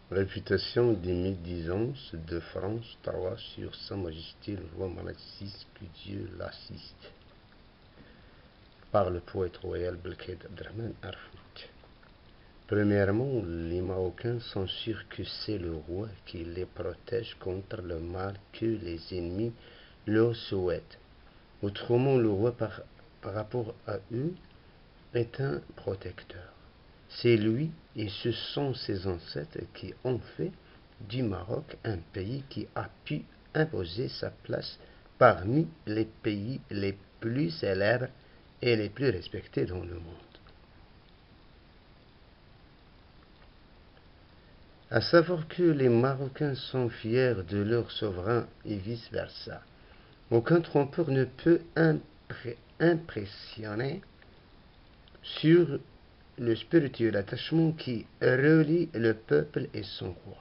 Réputation des médisances de France 3 sur Sa Majesté le roi Mohammed VI, que Dieu l'assiste. Par le poète royal Belkheïd Abdrahman Arfout. Premièrement, les Marocains sont sûrs que c'est le roi qui les protège contre le mal que les ennemis leur souhaitent. Autrement, le roi, par rapport à eux, est un protecteur. C'est lui et ce sont ses ancêtres qui ont fait du Maroc un pays qui a pu imposer sa place parmi les pays les plus célèbres et les plus respectés dans le monde. À savoir que les Marocains sont fiers de leur souverain et vice-versa. Aucun trompeur ne peut impressionner sur le spirituel attachement qui relie le peuple et son roi.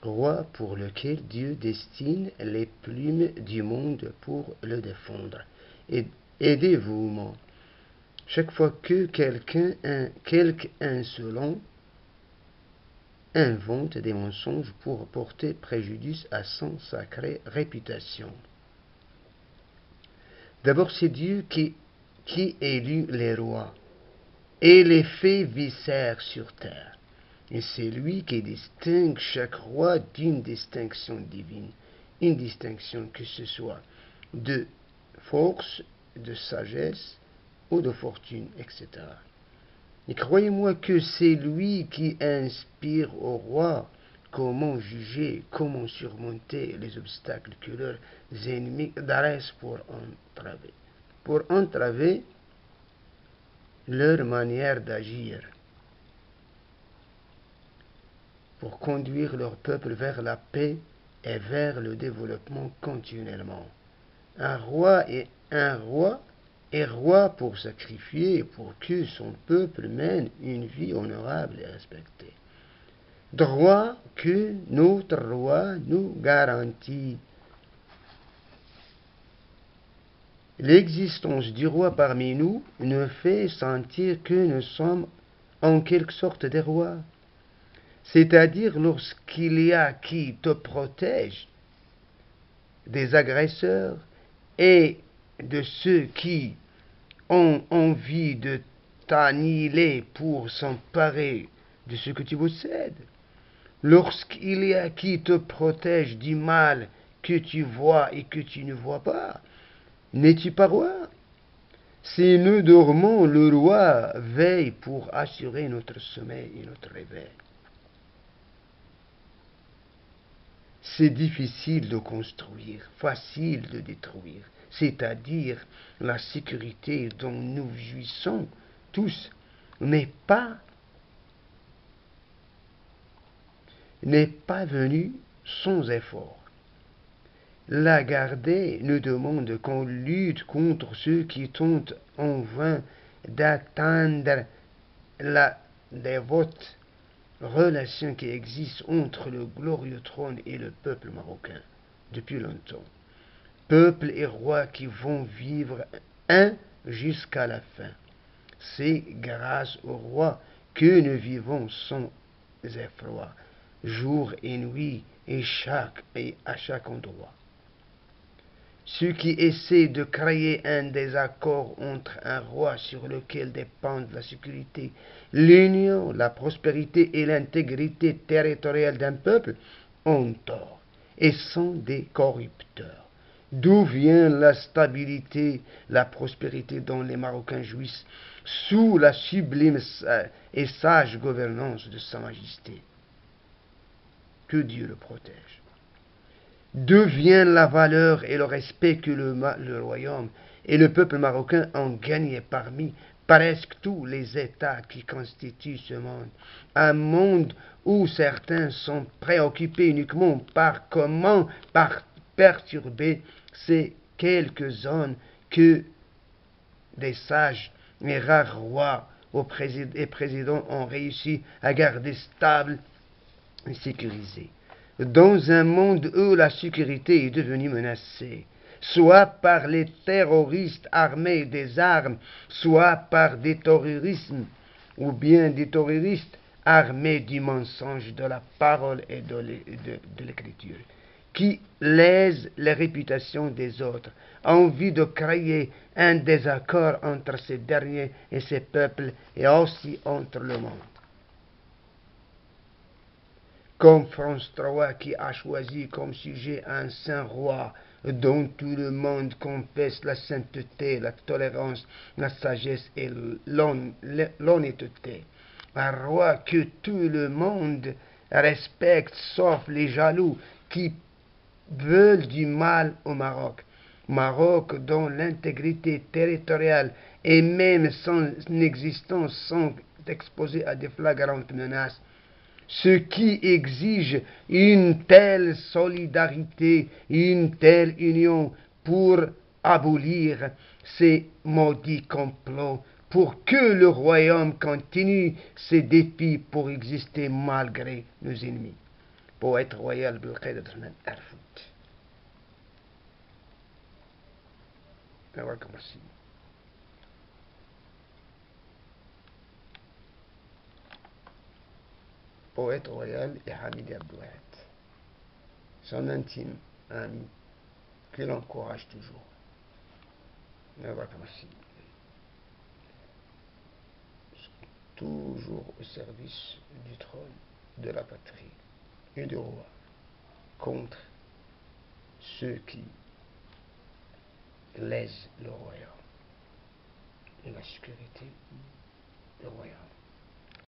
Roi pour lequel Dieu destine les plumes du monde pour le défendre. Et dévouement. Chaque fois que quelque insolent invente des mensonges pour porter préjudice à son sacrée réputation. D'abord, c'est Dieu qui élit les rois et les fait visser sur terre. Et c'est lui qui distingue chaque roi d'une distinction divine, une distinction que ce soit de force, de sagesse ou de fortune, etc. Et croyez-moi que c'est lui qui inspire au roi comment juger, comment surmonter les obstacles que leurs ennemis dressent pour entraver leur manière d'agir, pour conduire leur peuple vers la paix et vers le développement continuellement. Un roi est roi pour sacrifier pour que son peuple mène une vie honorable et respectée. Droit que notre roi nous garantit. L'existence du roi parmi nous nous fait sentir que nous sommes en quelque sorte des rois. C'est-à-dire lorsqu'il y a qui te protège des agresseurs et de ceux qui ont envie de t'annihiler pour s'emparer de ce que tu possèdes. Lorsqu'il y a qui te protège du mal que tu vois et que tu ne vois pas, n'es-tu pas roi? Si nous dormons, le roi veille pour assurer notre sommeil et notre réveil. C'est difficile de construire, facile de détruire, c'est-à-dire la sécurité dont nous jouissons tous n'est pas venue sans effort. La garder nous demande qu'on lutte contre ceux qui tentent en vain d'atteindre la dévote relation qui existe entre le glorieux trône et le peuple marocain depuis longtemps. Peuple et roi qui vont vivre un jusqu'à la fin. C'est grâce au roi que nous vivons sans effroi, jour et nuit et à chaque endroit. Ceux qui essaient de créer un désaccord entre un roi sur lequel dépendent la sécurité, l'union, la prospérité et l'intégrité territoriale d'un peuple ont tort et sont des corrupteurs. D'où vient la stabilité, la prospérité dont les Marocains jouissent sous la sublime et sage gouvernance de Sa Majesté? Que Dieu le protège. D'où vient la valeur et le respect que le royaume et le peuple marocain ont gagné parmi presque tous les États qui constituent ce monde. Un monde où certains sont préoccupés uniquement par comment perturber ces quelques zones que des sages et rares rois et présidents ont réussi à garder stables et sécurisées. Dans un monde où la sécurité est devenue menacée, soit par les terroristes armés des armes, soit par des terrorismes, ou bien des terroristes armés du mensonge de la parole et de l'écriture, qui lèsent la réputation des autres, en vue de créer un désaccord entre ces derniers et ces peuples, et aussi entre le monde. Comme France III qui a choisi comme sujet un saint roi dont tout le monde confesse la sainteté, la tolérance, la sagesse et l'honnêteté. Un roi que tout le monde respecte sauf les jaloux qui veulent du mal au Maroc. Maroc dont l'intégrité territoriale et même son existence sont exposées à de flagrantes menaces, ce qui exige une telle solidarité, une telle union pour abolir ces maudits complots, pour que le royaume continue ses défis pour exister malgré nos ennemis. Poète royal بالقيد أرفض. Merci. Poète royal et Hamid Abdouad, son intime ami, qui l'encourage toujours. Merci. Toujours au service du trône, de la patrie et du roi, contre ceux qui lèsent le royaume et la sécurité du royaume.